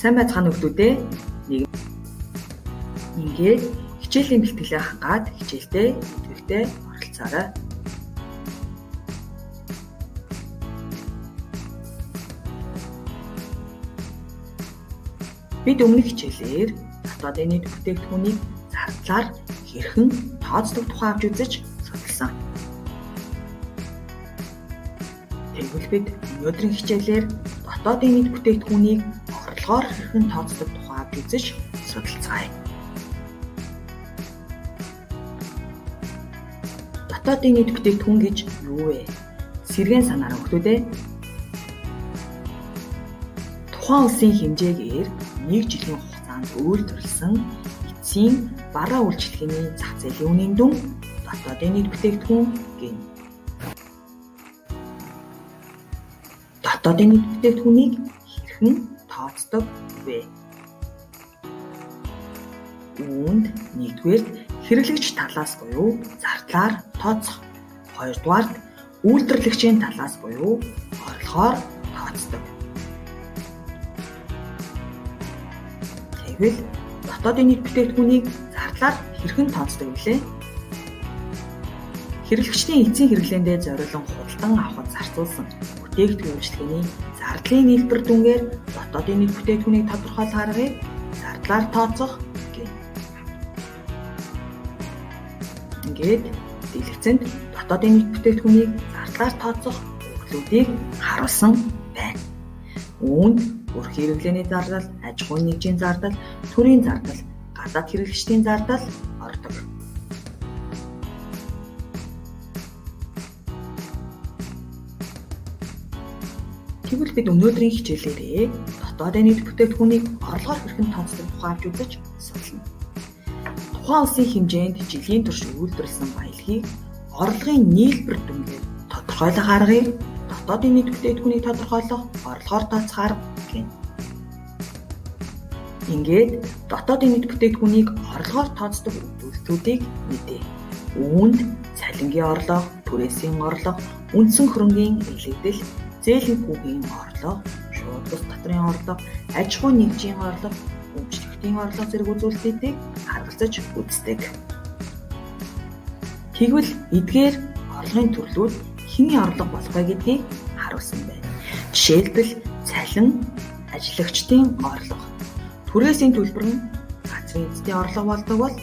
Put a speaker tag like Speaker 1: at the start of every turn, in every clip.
Speaker 1: Сайн байцгаана хүүхдүүдээ. Ингээд хичээлийн бэлтгэлээ хангаад хичээлдээ идэвхтэй оролцоорой. Бид өмнөх хичээлээр дотоодын нийт бүтээгдэхүүнийг зардлаар хэрхэн тооцдог тухай авч үзэж судалсан. Тэгвэл бид өнөөдрийн хичээлээр дотоодын нийт бүтээгдэхүүнийг орлогоор хэрхэн тооцдог тухай авч үзэж судалцгаая. Дотоодын нийт бүтээгдэхүүн гэж юу вэ? Сэргээн санаарай хүүхдүүдээ. Тухайн улсын хэмжээгээр нэг жилийн хугацаанд үйлдвэрлэсэн эцсийн бараа үйлчлэгээний зах зээлийн үнийн дүн дотоодын нийт бүтээгдэхүүн гэнэ. Дотоодын нийт бүтээгдэхүүнийг хэрхэн тооцдог вэ? Үүнд нэгдүгээрт хэрэглэгч талаас буюу зардлаар тооцох. Хоёрдугаарт үйлдвэрлэгчийн талаас буюу орлогоор тооцдог. Тэгвэл дотоодын нийт бүтээгдэхүүнийг зардлаар хэрхэн тооцдог вэ? Хэрэглэгчдийн эцсийн хэрэглээндээ зориулан худалдан авахд зарцуулсан бүтээгдэхүүн үйлчлэгээний зардлын нийлбэр дүнгээр дотоодын нийт бүтээгдэхүүнийг тодорхойлох аргыг зардлаар тооцох гэнэ. Ингээд дэлгэцэнд дотоодын нийт бүтээгдэхүүнийг зардлаар тооцох өгүүлбэрүүдийг харуулсан байна. Үүнд бүр хэрэглээний зардал, аж ахуйн нэгжийн зардал, төрийн зардал, гадаад хэрэглэгчдийн зардал ордог. Тэгвэл бид өнөөдрийн хичээлээрээ дотоодын нийт бүтээгдэхүүнийг орлогоор хэрхэн тооцдог тухай авч үзэж судална. Тухайн улсын хэмжээнд жилийн турш үйлдвэрлэсэн баялагийг орлогын нийлбэр дүнгээр тодорхойлох аргыг дотоодын нийт бүтээгдэхүүнийг тодорхойлох орлогоор тооцох арга гэнэ. Ингээд дотоодын нийт бүтээгдэхүүнийг орлогоор тооцдог үзүүлэлтүүдийг мэдээ. Үүнд цалингийн орлого, түрээсийн орлого, үндсэн хөрөнгийн илэгдэл, зээлийн хүүгийн орлого, шууд бус татрын орлого, аж ахуйн нэгжийн орлого, өмчлөгчдийн орлого зэрэг үзүүлэлтүүдийг харгалзаж үздэг. Тэгвэл эдгээр орлогын төрлүүд хэний орлого болох вэ гэдгийг харуулсан байна. Жишээлбэл цалин, ажиллагчдын орлого, түрээсийн төлбөр нь газрын эзэдийн орлого болдог бол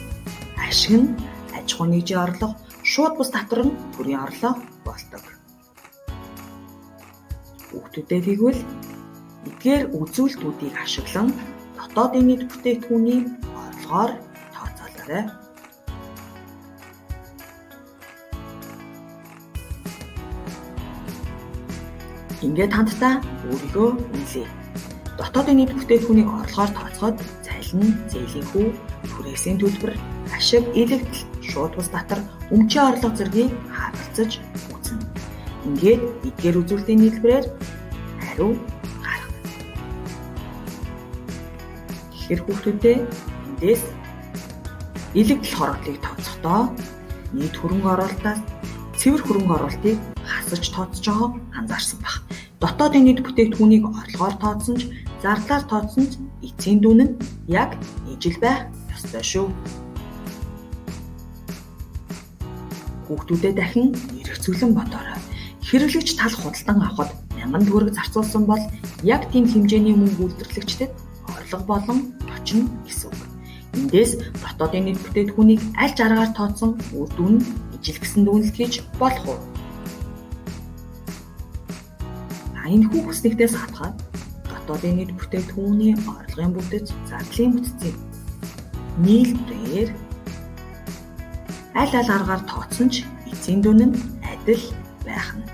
Speaker 1: ашиг нь аж ахуйн нэгжийн орлого, шууд бус татвар нь төрийн орлого болдог. Хүүхдүүдээ тэгвэл эдгээр үзүүлэлтүүдийг ашиглан дотоодын нийт бүтээгдэхүүнийг орлогоор тооцоолоорой. Ингээд хамтдаа өөрийгөө үнэлье. Дотоодын нийт бүтээгдэхүүнийг орлогоор тооцоход цалин, зээлийн хүү, түрээсийн төлбөр, ашиг, илэгдэл, шууд бус татвар, өмчийн орлого зэргийг харгалзаж үзнэ. Ингээд эдгээр үзүүлэлтийн нийлбэрээр хариу гаргана. Тэгэхээр хүүхдүүдээ эндээс илэгдэл хороотлыг тооцохдоо нийт хөрөнгө оруулалтаас цэвэр хөрөнгө оруулалтыг хасаж тооцож байгааг анзаарсан баг. Дотоодын нийт бүтээгдэхүүнийг орлогоор тооцсон ч, зардлаар тооцсон ч эцсийн дүн нь яг ижил байх ёстой шүү. Хүүхдүүдээ дахин эргэцүүлэн бодоорой. Хэрэглэгч тал худалдан авахд 1000 төгрөг зарцуулсан бол яг тийм хэмжээний мөнгө үйлдвэрлэгчдэд орлого болон очно гэсэн үг. Эндээс дотоодын нийт бүтээгдэхүүнийг аль аргаар тооцсон үр дүн нь ижил гэсэн дүгнэлт хийж болох уу? Энэхүү хүснэгтээс хатгаад дотоодын нийт бүтээгдэхүүний орлогын бүтэц, зардлын бүтцийн нийлбэрээр аль аргаар тооцсон ч эцсийн дүн нь адил байх нь.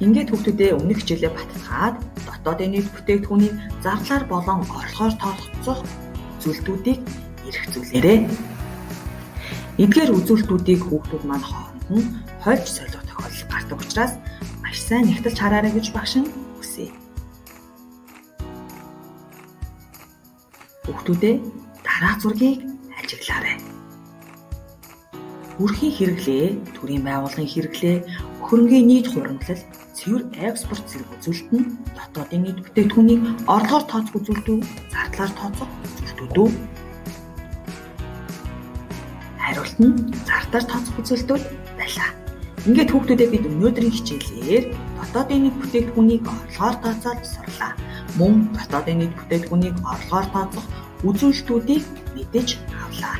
Speaker 1: Ингээд хүүхдүүдээ өмнөх хичээлээ баттгаад дотоодын нийт бүтээгдэхүүнийг зардлаар болон орлогоор тооцох үзүүлэлтүүдийг эргэцүүлээрэй. Эдгээр үзүүлэлтүүдийг хүүхдүүд маань хооронд нь хольж солих тохиолдол гардаг учраас маш сайн нягтлж хараарай гэж багш нь хүсье. Хүүхдүүдээ дараах зургийг ажиглаарай. Төрхийн хэрэглээ, төрийн байгууллагын хэрэглээ, хөрөнгийн нийт хуримтлал, цэвэр экспорт зэрэг үзүүлэлт нь дотоодын нийт бүтээгдэхүүнийг орлогоор тооцох үзүүлэлт үү, зардлаар тооцох үзүүлэлтүүд үү? Хариулт нь зардлаар тооцох үзүүлэлтүүд байлаа. Ингээд хүүхдүүдээ бид өнөөдрийн хичээлээр дотоодын нийт бүтээгдэхүүнийг орлогоор тооцоод сурлаа. Мөн дотоодын нийт бүтээгдэхүүнийг орлогоор тооцох үзүүлэлтүүдийг мэдэж авлаа.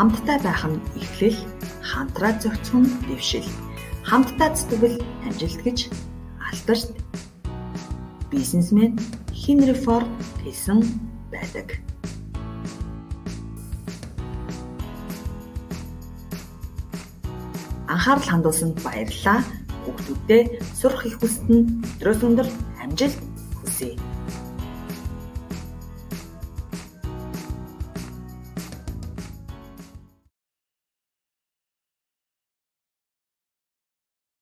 Speaker 1: Хамтдаа байх нь эхлэл, хамтраад зохицох нь дэвшил. Хамтдаа зүтгэл амжилт гэж Альберт бизнесмен Хенри Форд хэлсэн байдаг. Анхаарал хандуулсанд баярлалаа. Хүүхдүүддээ сурах их хүсэлтэнд өдрөөс өндөр амжилт хүсье.